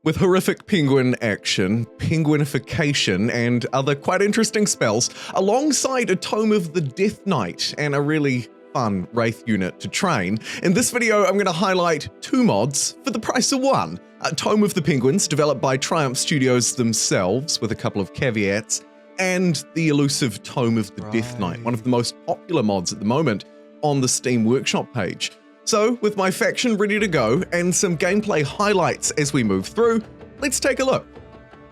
With horrific penguin action, penguinification, and other quite interesting spells, alongside a Tome of the Death Knight and a really fun Wraith unit to train, in this video I'm going to highlight two mods for the price of one. Tome of the Penguins, developed by Triumph Studios themselves, with a couple of caveats, and the elusive Tome of the Death Knight, one of the most popular mods at the moment on the Steam Workshop page. So, with my faction ready to go, and some gameplay highlights as we move through, let's take a look.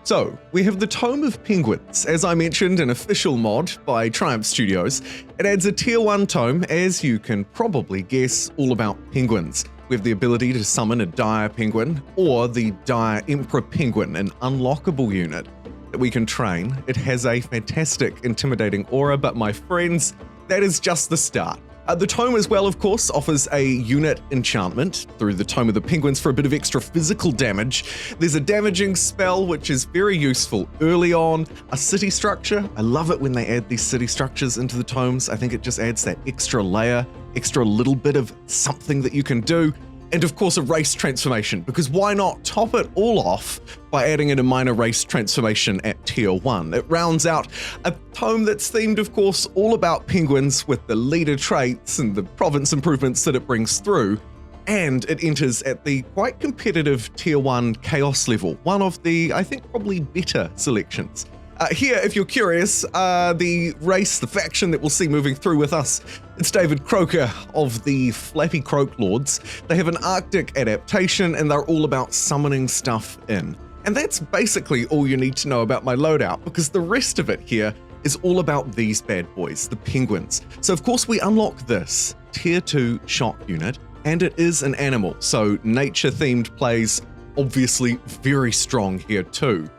So, we have the Tome of Penguins, as I mentioned, an official mod by Triumph Studios. It adds a tier 1 tome, as you can probably guess, all about penguins. We have the ability to summon a dire penguin, or the dire emperor penguin, an unlockable unit that we can train. It has a fantastic intimidating aura, but my friends, that is just the start. The tome as well, of course, offers a unit enchantment through the Tome of the Penguins for a bit of extra physical damage. There's a damaging spell, which is very useful early on. A city structure. I love it when they add these city structures into the tomes. I think it just adds that extra layer, extra little bit of something that you can do. And of course a race transformation, because why not top it all off by adding in a minor race transformation at tier 1. It rounds out a tome that's themed, of course, all about penguins with the leader traits and the province improvements that it brings through, and it enters at the quite competitive tier 1 chaos level, one of the, I think, probably better selections. Here, if you're curious, the race, the faction that we'll see moving through with us, it's David Croker of the Flappy Croak Lords. They have an Arctic adaptation and they're all about summoning stuff in. And that's basically all you need to know about my loadout, because the rest of it here is all about these bad boys, the penguins. So of course we unlock this tier 2 shock unit, and it is an animal, so nature-themed plays obviously very strong here too.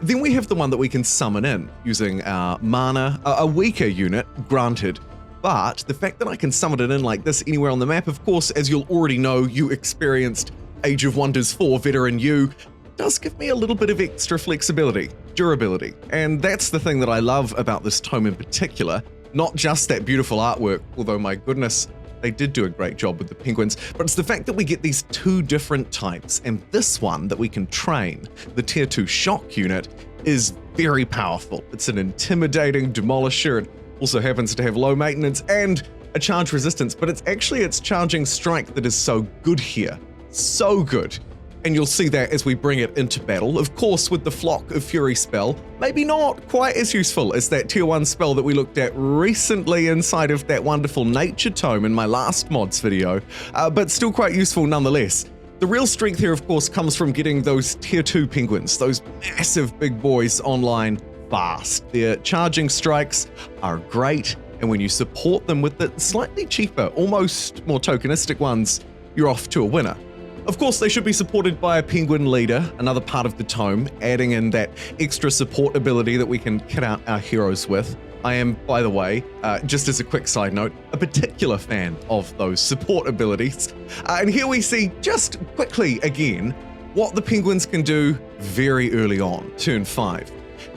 Then we have the one that we can summon in using our mana, a weaker unit, granted, but the fact that I can summon it in like this anywhere on the map, of course, as you'll already know, you experienced Age of Wonders 4 veteran you, does give me a little bit of extra flexibility, durability, and that's the thing that I love about this tome in particular, not just that beautiful artwork, although my goodness, they did do a great job with the penguins, but it's the fact that we get these two different types, and this one that we can train, the tier 2 shock unit, is very powerful. It's an intimidating demolisher. It also happens to have low maintenance and a charge resistance, but it's actually its charging strike that is so good here. So good. And you'll see that as we bring it into battle. Of course, with the Flock of Fury spell, maybe not quite as useful as that tier 1 spell that we looked at recently inside of that wonderful nature tome in my last mods video, but still quite useful nonetheless. The real strength here, of course, comes from getting those tier 2 penguins, those massive big boys online fast. Their charging strikes are great, and when you support them with the slightly cheaper, almost more tokenistic ones, you're off to a winner. Of course, they should be supported by a penguin leader, another part of the tome, adding in that extra support ability that we can kit out our heroes with. I am, by the way, just as a quick side note, a particular fan of those support abilities. And here we see, just quickly again, what the penguins can do very early on, turn 5.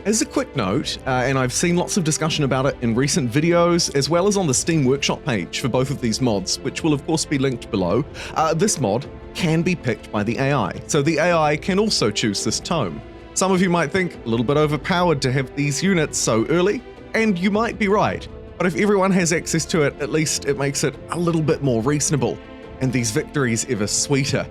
As a quick note, and I've seen lots of discussion about it in recent videos, as well as on the Steam Workshop page for both of these mods, which will of course be linked below, this mod can be picked by the AI, so the AI can also choose this tome. Some of you might think a little bit overpowered to have these units so early, and you might be right, but if everyone has access to it, at least it makes it a little bit more reasonable, and these victories ever sweeter.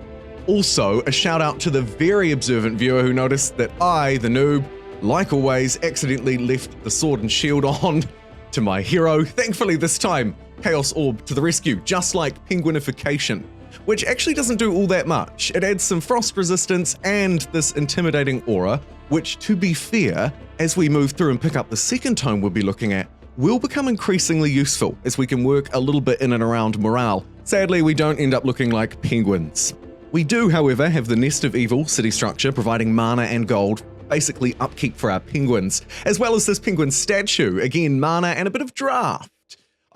Also, a shout out to the very observant viewer who noticed that I, the noob, like always, accidentally left the sword and shield on to my hero. Thankfully this time, Chaos Orb to the rescue, just like penguinification, which actually doesn't do all that much. It adds some frost resistance and this intimidating aura, which, to be fair, as we move through and pick up the second tome we'll be looking at, will become increasingly useful as we can work a little bit in and around morale. Sadly, we don't end up looking like penguins. We do, however, have the Nest of Evil city structure providing mana and gold, basically upkeep for our penguins, as well as this penguin statue, again mana and a bit of draft.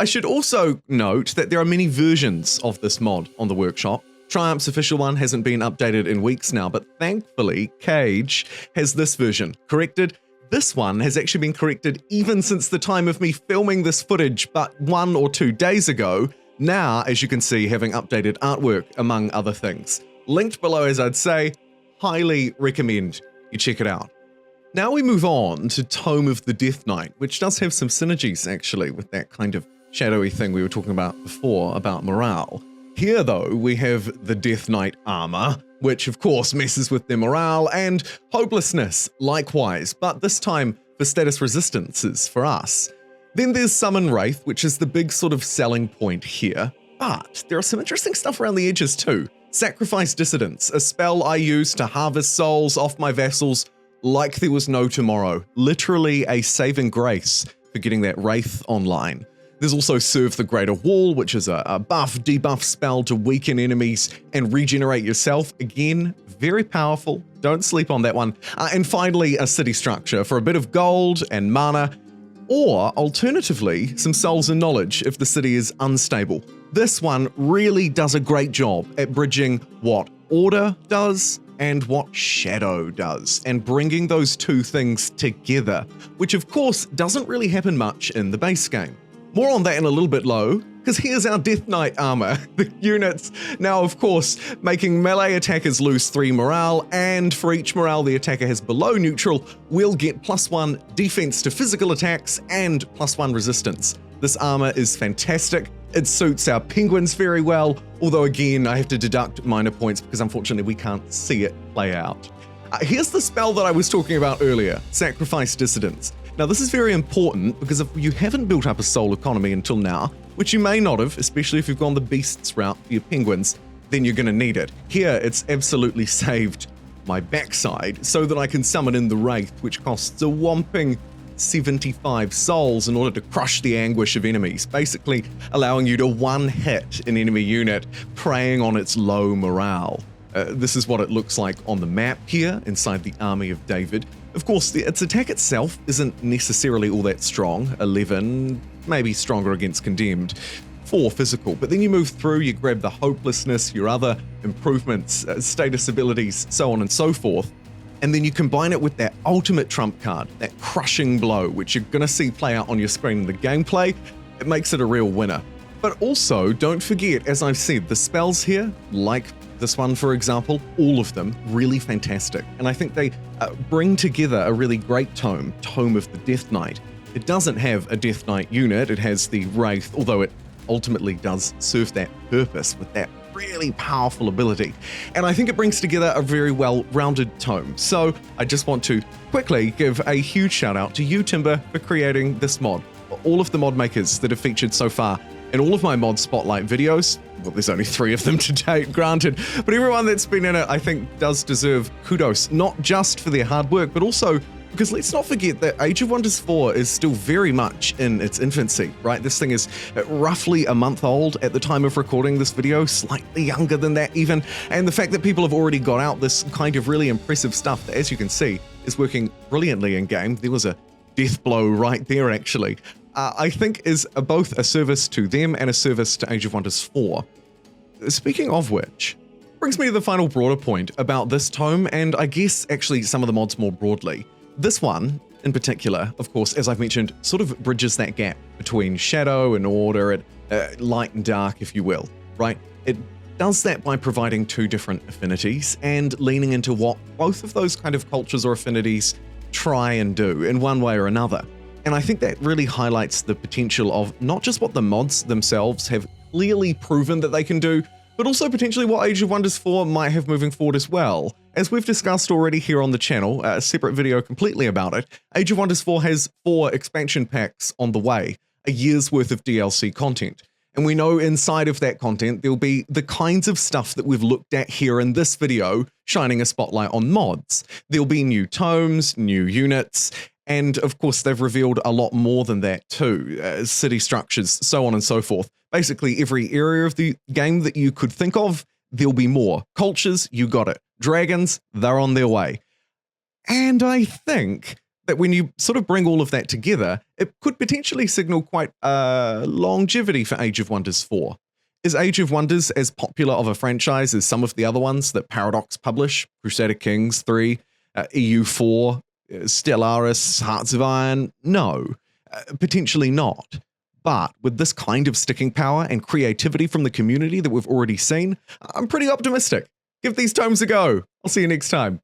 I should also note that there are many versions of this mod on the workshop. Triumph's official one hasn't been updated in weeks now, but thankfully Cage has this version corrected. This one has actually been corrected even since the time of me filming this footage, but 1 or 2 days ago, now, as you can see, having updated artwork among other things. Linked below, as I'd say, highly recommend you check it out. Now we move on to Tome of the Death Knight, which does have some synergies actually with that kind of shadowy thing we were talking about before about morale. Here though, we have the Death Knight armor, which of course messes with their morale, and hopelessness likewise, but this time for status resistances for us. Then there's Summon Wraith, which is the big sort of selling point here, but there are some interesting stuff around the edges too. Sacrifice Dissidence, a spell I use to harvest souls off my vassals like there was no tomorrow. Literally a saving grace for getting that Wraith online. There's also Serve the Greater Wall, which is a buff-debuff spell to weaken enemies and regenerate yourself. Again, very powerful. Don't sleep on that one. And finally, a City Structure for a bit of gold and mana, or alternatively, some Souls and Knowledge if the city is unstable. This one really does a great job at bridging what Order does and what Shadow does, and bringing those two things together, which of course doesn't really happen much in the base game. More on that in a little bit low, because here's our Death Knight armor. The units now, of course, making melee attackers lose 3 morale, and for each morale the attacker has below neutral, we'll get +1 defense to physical attacks and +1 resistance. This armor is fantastic. It suits our penguins very well, although again, I have to deduct minor points because unfortunately we can't see it play out. Here's the spell that I was talking about earlier, Sacrifice Dissidence. Now this is very important because if you haven't built up a soul economy until now, which you may not have, especially if you've gone the beasts route for your penguins, then you're going to need it. Here it's absolutely saved my backside so that I can summon in the Wraith, which costs a whopping 75 souls in order to crush the anguish of enemies, basically allowing you to one-hit an enemy unit preying on its low morale. This is what it looks like on the map here inside the Army of David. Of course, its attack itself isn't necessarily all that strong, 11, maybe stronger against Condemned, 4 physical, but then you move through, you grab the hopelessness, your other improvements, status abilities, so on and so forth, and then you combine it with that ultimate trump card, that crushing blow, which you're going to see play out on your screen in the gameplay. It makes it a real winner. But also, don't forget, as I've said, the spells here, like this one for example, all of them really fantastic. And I think they bring together a really great tome of the Death Knight. It doesn't have a Death Knight unit, it has the Wraith, although it ultimately does serve that purpose with that really powerful ability. And I think it brings together a very well-rounded tome. So I just want to quickly give a huge shout out to you, Timber, for creating this mod. All of the mod makers that have featured so far in all of my mod spotlight videos, well, there's only 3 of them to date, granted, but everyone that's been in it, I think, does deserve kudos, not just for their hard work, but also because let's not forget that Age of Wonders 4 is still very much in its infancy, right? This thing is roughly a month old at the time of recording this video, slightly younger than that even, and the fact that people have already got out this kind of really impressive stuff that, as you can see, is working brilliantly in game. There was a death blow right there, actually. I think is both a service to them and a service to Age of Wonders 4. Speaking of which, brings me to the final broader point about this tome, and I guess actually some of the mods more broadly. This one, in particular, of course, as I've mentioned, sort of bridges that gap between Shadow and Order, light and dark, if you will, right? It does that by providing 2 different affinities and leaning into what both of those kind of cultures or affinities try and do in one way or another. And I think that really highlights the potential of not just what the mods themselves have clearly proven that they can do, but also potentially what Age of Wonders 4 might have moving forward as well. As we've discussed already here on the channel, a separate video completely about it, Age of Wonders 4 has 4 expansion packs on the way, a year's worth of DLC content. And we know inside of that content, there'll be the kinds of stuff that we've looked at here in this video, shining a spotlight on mods. There'll be new tomes, new units, and of course, they've revealed a lot more than that too. City structures, so on and so forth. Basically, every area of the game that you could think of, there'll be more. Cultures, you got it. Dragons, they're on their way. And I think that when you sort of bring all of that together, it could potentially signal quite longevity for Age of Wonders 4. Is Age of Wonders as popular of a franchise as some of the other ones that Paradox publish? Crusader Kings 3, EU4, Stellaris, Hearts of Iron? No, potentially not. But with this kind of sticking power and creativity from the community that we've already seen, I'm pretty optimistic. Give these tomes a go. I'll see you next time.